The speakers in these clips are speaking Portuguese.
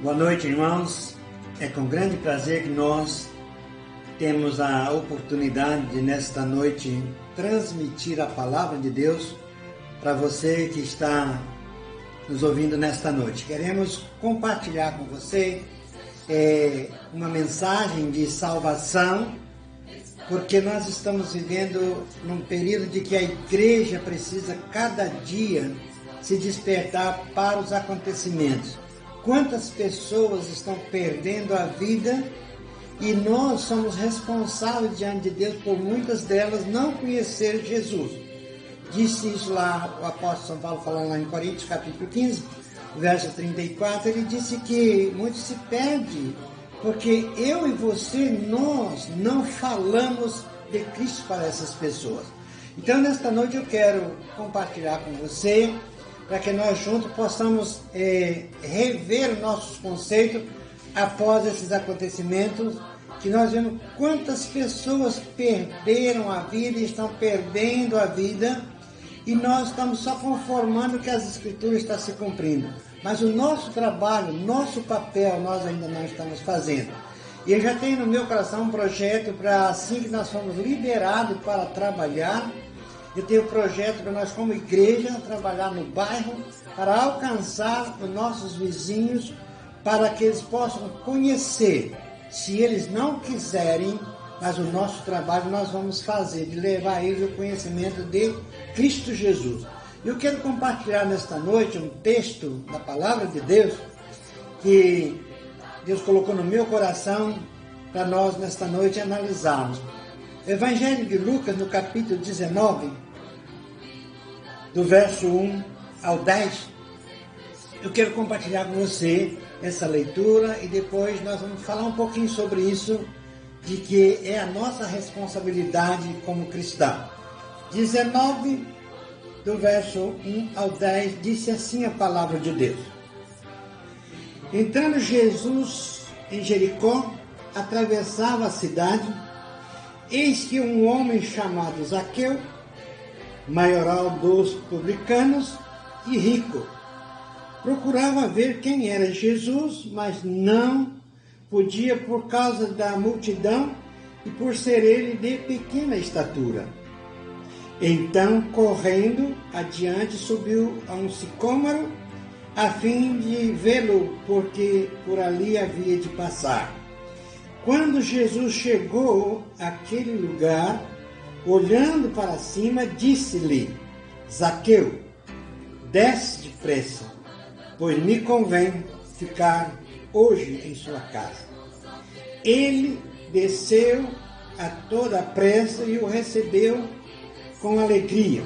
Boa noite, irmãos. É com grande prazer que nós temos a oportunidade de, nesta noite, transmitir a palavra de Deus para você que está nos ouvindo nesta noite. Queremos compartilhar com você uma mensagem de salvação, porque nós estamos vivendo num período de que a igreja precisa cada dia se despertar para os acontecimentos. Quantas pessoas estão perdendo a vida e nós somos responsáveis diante de Deus por muitas delas não conhecer Jesus. Disse isso lá o apóstolo São Paulo falando lá em Coríntios capítulo 15, verso 34, ele disse que muitos se perdem porque eu e você, nós não falamos de Cristo para essas pessoas. Então nesta noite eu quero compartilhar com você para que nós juntos possamos rever nossos conceitos após esses acontecimentos, que nós vemos quantas pessoas perderam a vida e estão perdendo a vida, e nós estamos só conformando que as Escrituras estão se cumprindo. Mas o nosso trabalho, nosso papel, nós ainda não estamos fazendo. E eu já tenho no meu coração um projeto para, assim que nós fomos liberados para trabalhar, eu tenho um projeto para nós, como igreja, trabalhar no bairro para alcançar os nossos vizinhos, para que eles possam conhecer. Se eles não quiserem, mas o nosso trabalho nós vamos fazer, de levar a eles o conhecimento de Cristo Jesus. Eu quero compartilhar nesta noite um texto da Palavra de Deus, que Deus colocou no meu coração para nós nesta noite analisarmos. Evangelho de Lucas, no capítulo 19, do verso 1 ao 10, eu quero compartilhar com você essa leitura e depois nós vamos falar um pouquinho sobre isso, de que é a nossa responsabilidade como cristão. 19, do verso 1 ao 10, disse assim a palavra de Deus. Entrando Jesus em Jericó, atravessava a cidade, eis que um homem chamado Zaqueu, maioral dos publicanos e rico, procurava ver quem era Jesus, mas não podia por causa da multidão e por ser ele de pequena estatura. Então, correndo adiante, subiu a um sicômoro a fim de vê-lo, porque por ali havia de passar. Quando Jesus chegou àquele lugar, olhando para cima, disse-lhe: Zaqueu, desce depressa, pois me convém ficar hoje em sua casa. Ele desceu a toda pressa e o recebeu com alegria.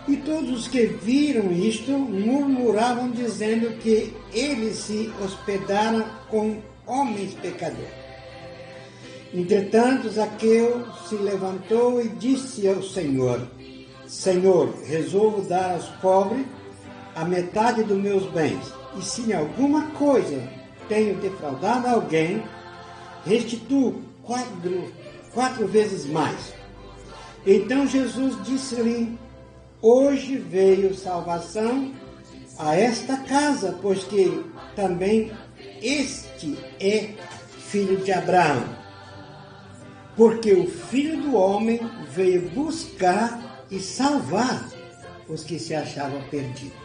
E todos os que viram isto murmuravam, dizendo que ele se hospedara com homens pecadores. Entretanto, Zaqueu se levantou e disse ao Senhor: Senhor, resolvo dar aos pobres a metade dos meus bens, e se em alguma coisa tenho defraudado alguém, restituo quatro vezes mais. Então Jesus disse-lhe: hoje veio salvação a esta casa, pois que também este é filho de Abraão. Porque o Filho do Homem veio buscar e salvar os que se achavam perdidos.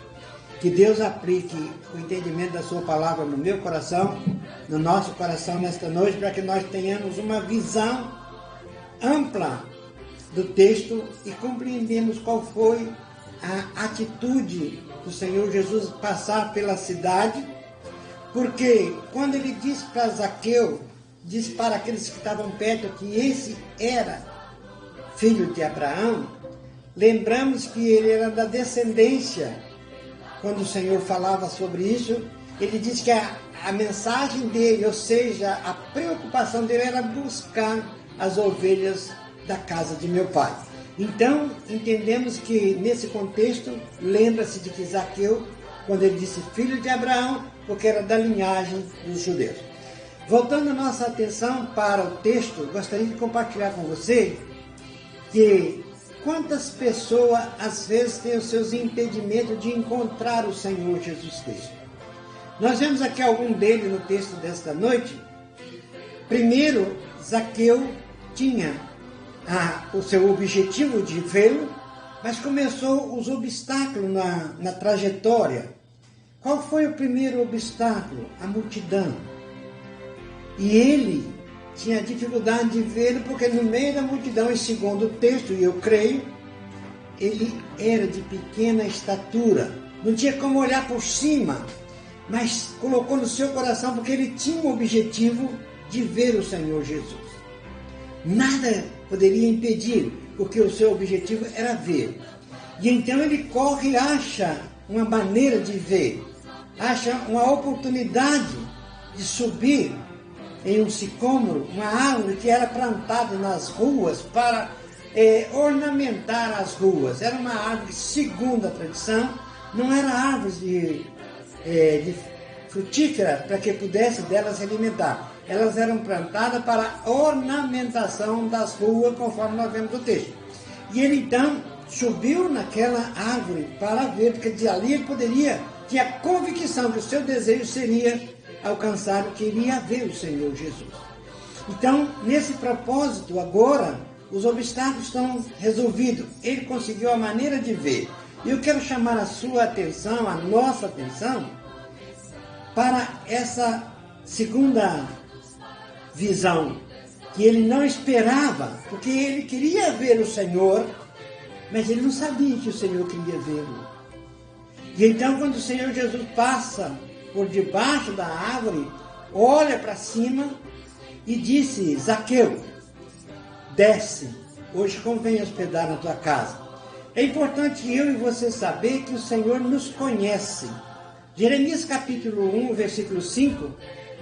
Que Deus aplique o entendimento da sua palavra no meu coração, no nosso coração nesta noite, para que nós tenhamos uma visão ampla do texto e compreendemos qual foi a atitude do Senhor Jesus passar pela cidade, porque quando ele disse para Zaqueu, disse para aqueles que estavam perto que esse era filho de Abraão, lembramos que ele era da descendência. Quando o Senhor falava sobre isso, ele disse que a mensagem dele, ou seja, a preocupação dele era buscar as ovelhas da casa de meu pai. Então, entendemos que nesse contexto, lembra-se de que Zaqueu, quando ele disse filho de Abraão, porque era da linhagem dos judeus. Voltando a nossa atenção para o texto, gostaria de compartilhar com você que quantas pessoas às vezes têm os seus impedimentos de encontrar o Senhor Jesus Cristo. Nós vemos aqui algum deles no texto desta noite. Primeiro, Zaqueu tinha o seu objetivo de vê-lo, mas começou os obstáculos na trajetória. Qual foi o primeiro obstáculo? A multidão. E ele tinha dificuldade de vê-lo, porque no meio da multidão, e segundo o texto, e eu creio, ele era de pequena estatura. Não tinha como olhar por cima, mas colocou no seu coração, porque ele tinha o objetivo de ver o Senhor Jesus. Nada poderia impedir, porque o seu objetivo era ver. E então ele corre e acha uma maneira de ver, acha uma oportunidade de subir em um sicômoro, uma árvore que era plantada nas ruas para ornamentar as ruas. Era uma árvore, segundo a tradição, não era árvore de frutífera para que pudesse delas se alimentar. Elas eram plantadas para ornamentação das ruas, conforme nós vemos no texto. E ele então subiu naquela árvore para ver, porque de ali ele tinha a convicção que o seu desejo seria alcançado, queria ver o Senhor Jesus. Então, nesse propósito, agora, os obstáculos estão resolvidos. Ele conseguiu a maneira de ver. E eu quero chamar a sua atenção, a nossa atenção, para essa segunda visão, que ele não esperava, porque ele queria ver o Senhor, mas ele não sabia que o Senhor queria vê-lo. E então, quando o Senhor Jesus passa por debaixo da árvore, olha para cima e disse: Zaqueu, desce, hoje convém hospedar na tua casa. É importante eu e você saber que o Senhor nos conhece. Jeremias capítulo 1, versículo 5,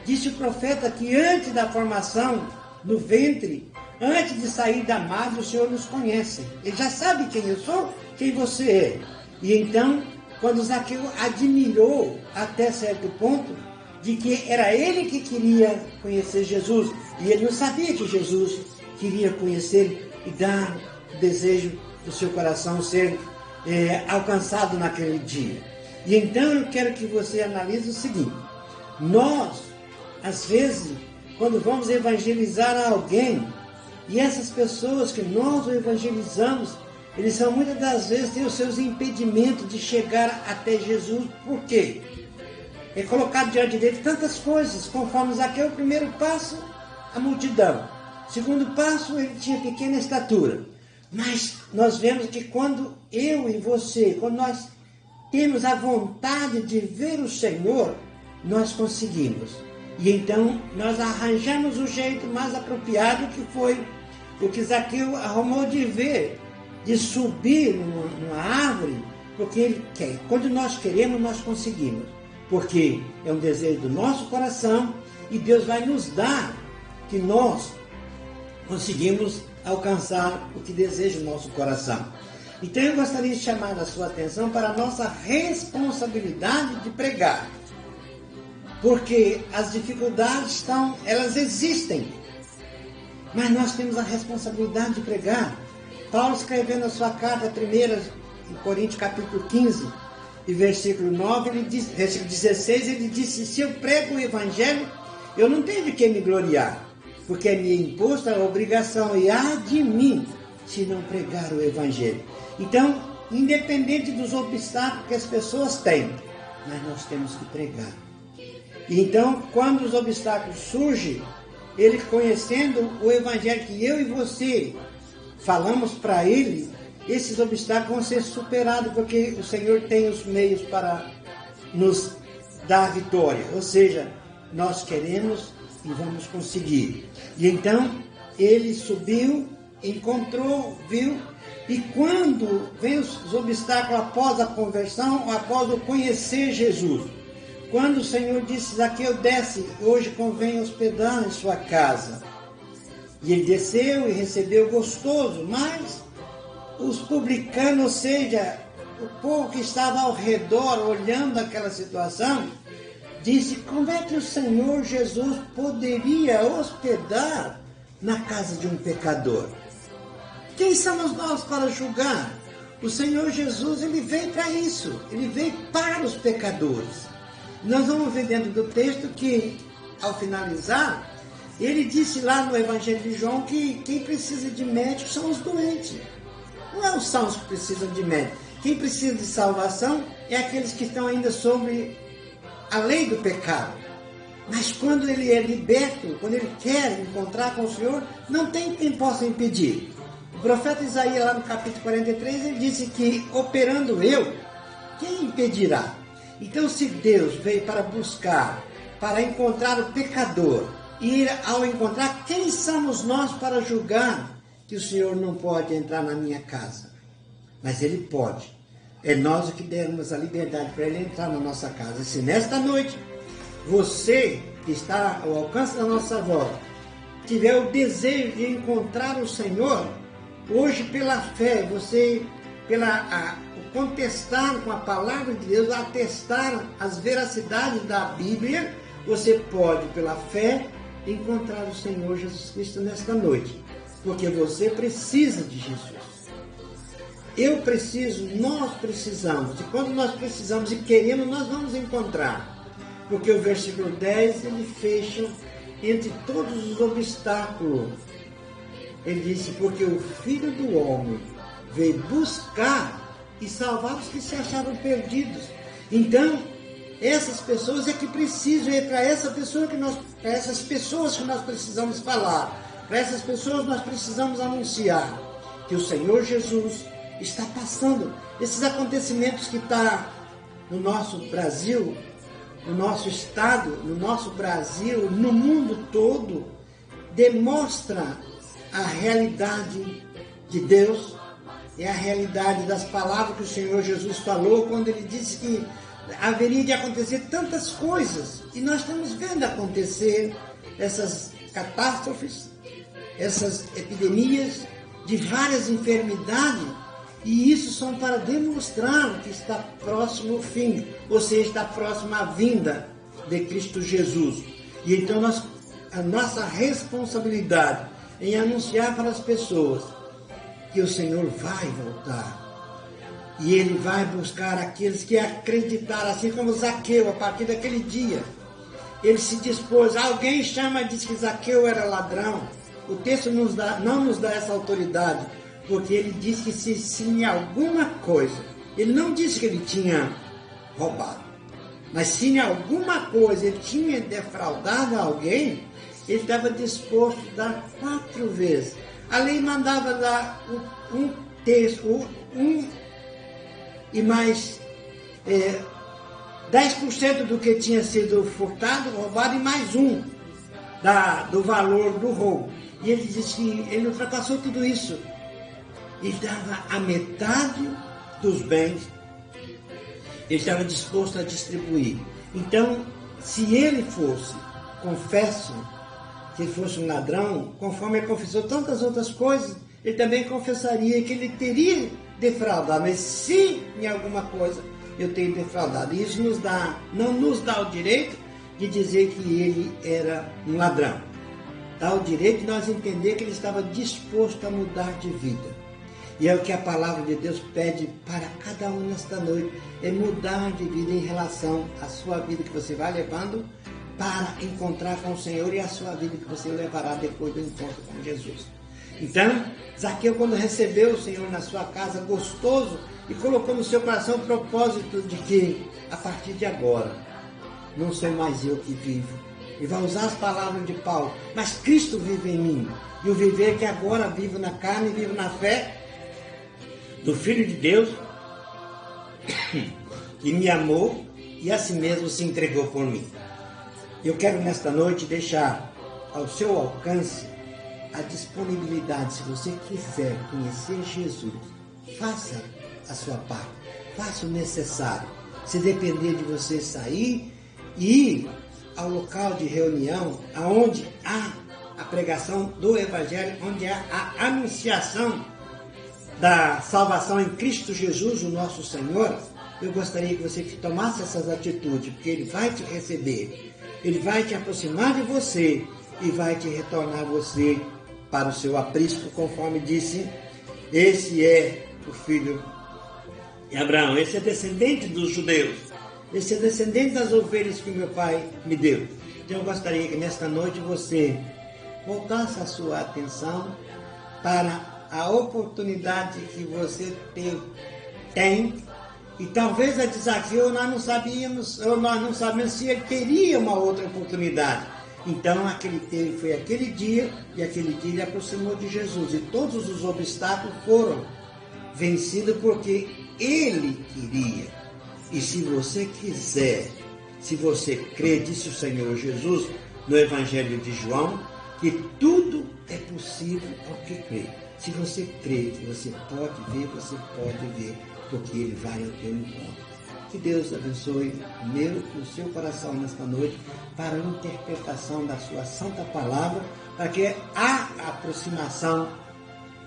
disse o profeta que antes da formação no ventre, antes de sair da madre, o Senhor nos conhece. Ele já sabe quem eu sou, quem você é. E então, quando Zaqueu admirou até certo ponto de que era ele que queria conhecer Jesus, e ele não sabia que Jesus queria conhecer e dar o desejo do seu coração ser alcançado naquele dia. E então eu quero que você analise o seguinte: nós, às vezes, quando vamos evangelizar alguém, e essas pessoas que nós evangelizamos, eles são muitas das vezes têm os seus impedimentos de chegar até Jesus. Por quê? É colocado diante dele tantas coisas, conforme Zaqueu, o primeiro passo, a multidão. Segundo passo, ele tinha pequena estatura. Mas nós vemos que quando eu e você, quando nós temos a vontade de ver o Senhor, nós conseguimos. E então nós arranjamos o jeito mais apropriado, que foi o que Zaqueu arrumou de ver, de subir numa árvore, porque ele quer. Quando nós queremos, nós conseguimos. Porque é um desejo do nosso coração e Deus vai nos dar que nós conseguimos alcançar o que deseja o nosso coração. Então eu gostaria de chamar a sua atenção para a nossa responsabilidade de pregar. Porque as dificuldades elas existem, mas nós temos a responsabilidade de pregar. Paulo, escrevendo a sua carta primeira, em Coríntios capítulo 15, e versículo 9, versículo 16, ele disse: se eu prego o evangelho, eu não tenho de que me gloriar, porque é me imposto a obrigação, e há de mim, se não pregar o evangelho. Então, independente dos obstáculos que as pessoas têm, mas nós temos que pregar. Então, quando os obstáculos surgem, ele conhecendo o evangelho que eu e você falamos para ele, esses obstáculos vão ser superados, porque o Senhor tem os meios para nos dar a vitória. Ou seja, nós queremos e vamos conseguir. E então, ele subiu, encontrou, viu, e quando vem os obstáculos após a conversão, após o conhecer Jesus, quando o Senhor disse: Zaqueu, desce, hoje convém hospedar em sua casa. E ele desceu e recebeu gostoso, mas os publicanos, ou seja, o povo que estava ao redor olhando aquela situação, disse: como é que o Senhor Jesus poderia hospedar na casa de um pecador? Quem somos nós para julgar? O Senhor Jesus, ele veio para isso, ele veio para os pecadores. Nós vamos ver dentro do texto que, ao finalizar, ele disse lá no Evangelho de João que quem precisa de médico são os doentes. Não é os sãos que precisam de médico. Quem precisa de salvação é aqueles que estão ainda sobre a lei do pecado. Mas quando ele é liberto, quando ele quer encontrar com o Senhor, não tem quem possa impedir. O profeta Isaías, lá no capítulo 43, ele disse que, operando eu, quem impedirá? Então, se Deus veio para buscar, para encontrar o pecador, e ao encontrar, quem somos nós para julgar que o Senhor não pode entrar na minha casa? Mas Ele pode. É nós que demos a liberdade para Ele entrar na nossa casa. E se nesta noite, você que está ao alcance da nossa voz, tiver o desejo de encontrar o Senhor, hoje pela fé, você, contestar com a palavra de Deus, atestar as veracidades da Bíblia, você pode, pela fé, encontrar o Senhor Jesus Cristo nesta noite. Porque você precisa de Jesus. Eu preciso, nós precisamos. E quando nós precisamos e queremos, nós vamos encontrar. Porque o versículo 10, ele fecha entre todos os obstáculos. Ele disse, porque o Filho do Homem veio buscar e salvar os que se achavam perdidos. Então, essas pessoas é que precisam, é para essas pessoas que nós precisamos falar, para essas pessoas nós precisamos anunciar que o Senhor Jesus está passando. Esses acontecimentos que está no nosso Brasil, no nosso estado, no nosso Brasil, no mundo todo, demonstra a realidade de Deus, é a realidade das palavras que o Senhor Jesus falou quando Ele disse que haveria de acontecer tantas coisas. E nós estamos vendo acontecer essas catástrofes, essas epidemias de várias enfermidades, e isso são para demonstrar que está próximo o fim, ou seja, está próximo a vinda de Cristo Jesus. E então a nossa responsabilidade em anunciar para as pessoas que o Senhor vai voltar. E Ele vai buscar aqueles que acreditaram, assim como Zaqueu, a partir daquele dia. Ele se dispôs, alguém diz que Zaqueu era ladrão. O texto não nos dá essa autoridade, porque ele diz que se em alguma coisa, ele não disse que ele tinha roubado, mas se em alguma coisa ele tinha defraudado alguém, ele estava disposto a dar 4 vezes. A lei mandava dar um terço, e mais 10% do que tinha sido furtado, roubado, e mais do valor do roubo. E ele disse que ele ultrapassou tudo isso e dava a metade dos bens, ele estava disposto a distribuir. Então, se ele fosse, confesso, se ele fosse um ladrão, conforme ele confessou tantas outras coisas, ele também confessaria que ele teria defraudado. Mas se em alguma coisa eu tenho defraudado, isso não nos dá o direito de dizer que ele era um ladrão. Dá o direito de nós entender que ele estava disposto a mudar de vida. E é o que a palavra de Deus pede para cada um nesta noite, é mudar de vida em relação à sua vida que você vai levando para encontrar com o Senhor, e a sua vida que você levará depois do encontro com Jesus. Então, Zaqueu, quando recebeu o Senhor na sua casa, gostoso, e colocou no seu coração o propósito de que, a partir de agora, não sou mais eu que vivo. E vai usar as palavras de Paulo, mas Cristo vive em mim. E o viver que agora vivo na carne, vivo na fé do Filho de Deus, que me amou e a si mesmo se entregou por mim. Eu quero nesta noite deixar ao seu alcance a disponibilidade. Se você quiser conhecer Jesus, faça a sua parte, faça o necessário. Se depender de você sair e ir ao local de reunião, aonde há a pregação do Evangelho, onde há a anunciação da salvação em Cristo Jesus, o nosso Senhor, eu gostaria que você tomasse essas atitudes, porque Ele vai te receber, Ele vai te aproximar de você e vai te retornar você para o seu aprisco, conforme disse, esse é o filho de Abraão, esse é descendente dos judeus. de ser descendente das ovelhas que o meu Pai me deu. Então eu gostaria que nesta noite você voltasse a sua atenção para a oportunidade que você tem, e talvez a desafio nós não sabemos se ele teria uma outra oportunidade. Então foi aquele dia, e aquele dia ele aproximou de Jesus, e todos os obstáculos foram vencidos porque ele queria. E se você quiser, se você crê, disse o Senhor Jesus no Evangelho de João, que tudo é possível ao que crê. Se você crê que você pode ver, porque ele vai ao teu encontro. Que Deus abençoe o meu e o seu coração nesta noite para a interpretação da sua santa palavra, para que a aproximação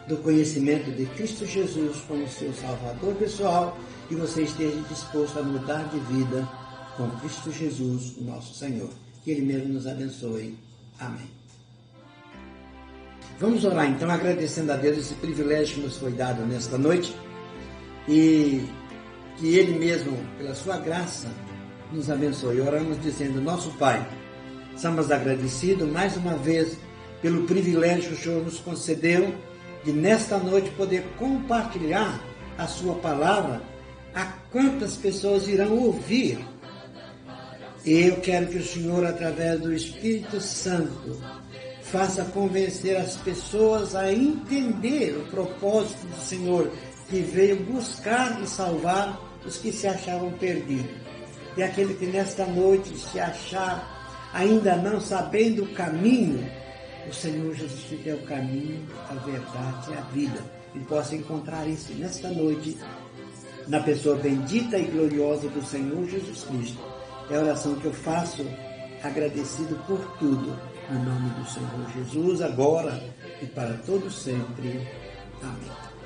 do conhecimento de Cristo Jesus como seu Salvador pessoal e você esteja disposto a mudar de vida com Cristo Jesus, o nosso Senhor. Que Ele mesmo nos abençoe. Amém. Vamos orar então, agradecendo a Deus esse privilégio que nos foi dado nesta noite e que Ele mesmo, pela sua graça, nos abençoe. Oramos dizendo: nosso Pai, estamos agradecidos mais uma vez pelo privilégio que o Senhor nos concedeu de nesta noite poder compartilhar a sua palavra a quantas pessoas irão ouvir. E eu quero que o Senhor, através do Espírito Santo, faça convencer as pessoas a entender o propósito do Senhor, que veio buscar e salvar os que se achavam perdidos. E aquele que nesta noite se achar ainda não sabendo o caminho, o Senhor Jesus Cristo é o caminho, a verdade e a vida. E possa encontrar isso nesta noite, na pessoa bendita e gloriosa do Senhor Jesus Cristo. É a oração que eu faço, agradecido por tudo, no nome do Senhor Jesus, agora e para todo sempre. Amém.